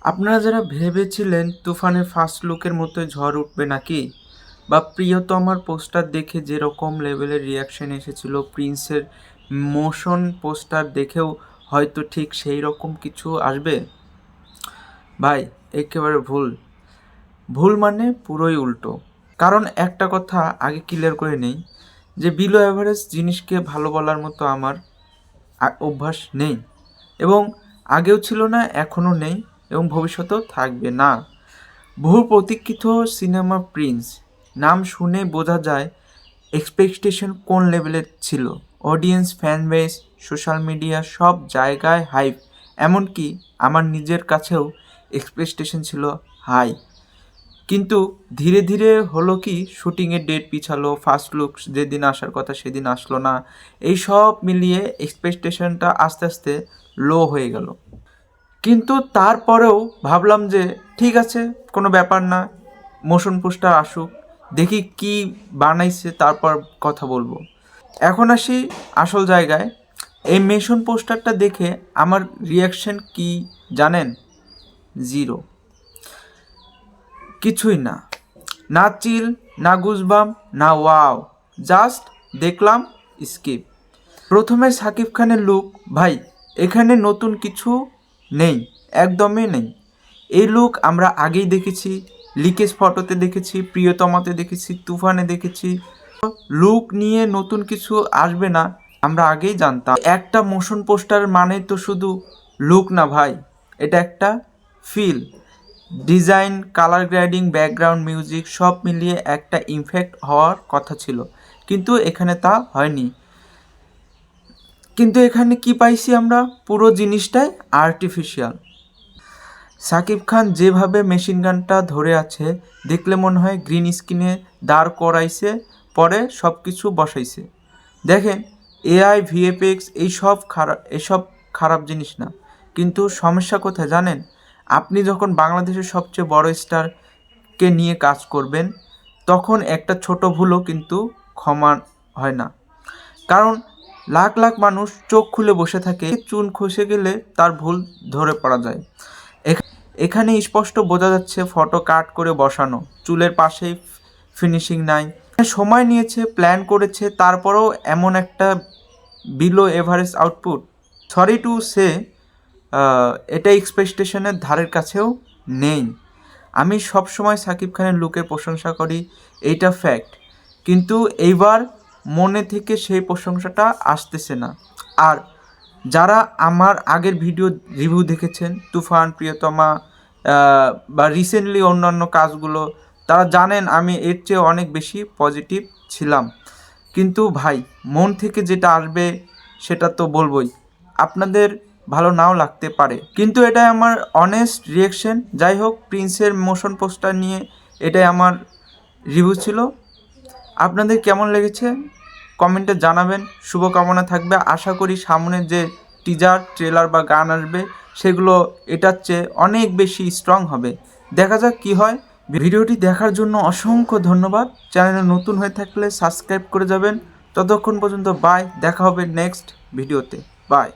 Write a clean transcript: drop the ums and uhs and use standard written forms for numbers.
আপনারা যারা ভেবেছিলেন তুফানের ফার্স্ট লুকের মতোই ঝড় উঠবে নাকি, বা প্রিয়তমার পোস্টার দেখে যেরকম লেভেলের রিয়াকশন এসেছিল প্রিন্সের মোশন পোস্টার দেখেও হয়তো ঠিক সেই রকম কিছু আসবে, ভাই একেবারে ভুল। ভুল মানে পুরোই উল্টো। কারণ একটা কথা আগে ক্লিয়ার করে নেই যে বিলো অ্যাভারেজ জিনিসকে ভালো বলার মতো আমার অভ্যাস নেই, এবং আগেও ছিল না, এখনও নেই, এবং ভবিষ্যতেও থাকবে না। বহু প্রতীক্ষিত সিনেমা প্রিন্স নাম শুনে বোঝা যায় এক্সপেকটেশন কোন লেভেলের ছিল। Audience, fan base, social media সব জায়গায় হাইপ, এমনকি আমার নিজের কাছেও এক্সপেকটেশন ছিল হাই। কিন্তু ধীরে ধীরে হলো কি, শুটিংয়ের ডেট পিছালো, ফার্স্ট লুক যেদিন আসার কথা সেদিন আসলো না, এই সব মিলিয়ে এক্সপেকটেশনটা আস্তে আস্তে লো হয়ে গেল। কিন্তু তারপরেও ভাবলাম যে ঠিক আছে, কোনো ব্যাপার না, মোশন পোস্টার আসুক, দেখি কি বানাইছে, তারপর কথা বলবো। এখন আসি আসল জায়গায়। এই মোশন পোস্টারটা দেখে আমার রিয়াকশন কি জানেন? জিরো, কিছুই না। না চিল, না গুজবাম, না ওয়াও, জাস্ট দেখলাম, স্কিপ। প্রথমে সাকিব খানের লুক, ভাই এখানে নতুন কিছু নেই, একদমই নেই। এই লুক আমরা আগেই দেখেছি, লিকেজ ফটোতে দেখেছি, প্রিয়তমাতে দেখেছি, তুফানে দেখেছি। লুক নিয়ে নতুন কিছু আসবে না আমরা আগেই জানতাম। একটা মোশন পোস্টার মানে তো শুধু লুক না ভাই, এটা একটা feel, design, colour grading, background music সব মিলিয়ে একটা ইমপ্যাক্ট হওয়ার কথা ছিল, কিন্তু এখানে তা হয়নি। কিন্তু এখানে কি পাইছি আমরা? পুরো জিনিসটাই আর্টিফিশিয়াল। সাকিব খান যেভাবে মেশিন গানটা ধরে আছে, দেখলে মনে হয় গ্রিন স্ক্রিনে দাঁড় করাইছে, পরে সব কিছু বসাইছে। দেখেন, এআই, ভিএফএক্স এসব খারাপ জিনিস না, কিন্তু সমস্যা কোথায় জানেন? আপনি যখন বাংলাদেশের সবচেয়ে বড় স্টারকে নিয়ে কাজ করবেন, তখন একটা ছোট ভুলও কিন্তু ক্ষমা হয় না। কারণ লাখ লাখ মানুষ চোখ খুলে বসে থাকে, চুন খসে গেলে তার ভুল ধরে পড়া যায়। এখানে স্পষ্ট বোঝা যাচ্ছে ফটো কাট করে বসানো, চুলের পাশেই ফিনিশিং নাই। সময় নিয়েছে, প্ল্যান করেছে, তারপরেও এমন একটা below average output. Sorry to say, এটা এক্সপেকটেশনের ধারের কাছেও নেই। আমি সবসময় সাকিব খানের লুকের প্রশংসা করি, এইটা ফ্যাক্ট, কিন্তু এইবার মনে থেকে সেই প্রশংসাটা আসতেছে না। আর যারা আমার আগের ভিডিও রিভিউ দেখেছেন, তুফান, প্রিয়তমা বা রিসেন্টলি অন্যান্য কাজগুলো, তারা জানেন আমি এর চেয়ে অনেক বেশি পজিটিভ ছিলাম। কিন্তু ভাই, মন থেকে যেটা আসবে সেটা তো বলবই, আপনাদের ভালো নাও লাগতে পারে, কিন্তু এটাই আমার অনেস্ট রিয়েকশন। যাই হোক, প্রিন্সের মোশন পোস্টার নিয়ে এটাই আমার রিভিউ ছিল। আপনাদের কেমন লেগেছে কমেন্টে জানাবেন, শুভকামনা থাকবে। আশা করি সামনে যে টিজার, ট্রেলার বা গান আসবে সেগুলো এটার চেয়ে অনেক বেশি স্ট্রং হবে। দেখা যাক কি হয়। ভিডিওটি দেখার জন্য অসংখ্য ধন্যবাদ। চ্যানেলে নতুন হয়ে থাকলে সাবস্ক্রাইব করে যাবেন। ততক্ষণ পর্যন্ত বাই, দেখা হবে নেক্সট ভিডিওতে। বাই।